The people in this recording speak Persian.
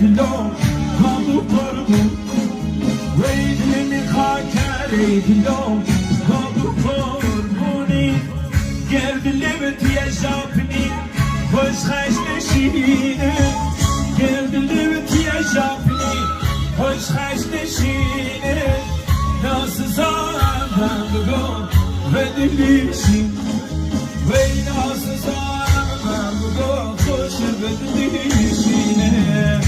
دلم کابو قربون ویدی میخواد کری دلم کابو قربونی گردلم توی جاپنی خوش خش نشینه گردلم توی جاپنی خوش خش نشینه ناسزارم هم بگم و دلیشین وی ناسزارم هم بگم خوش و دلیشینه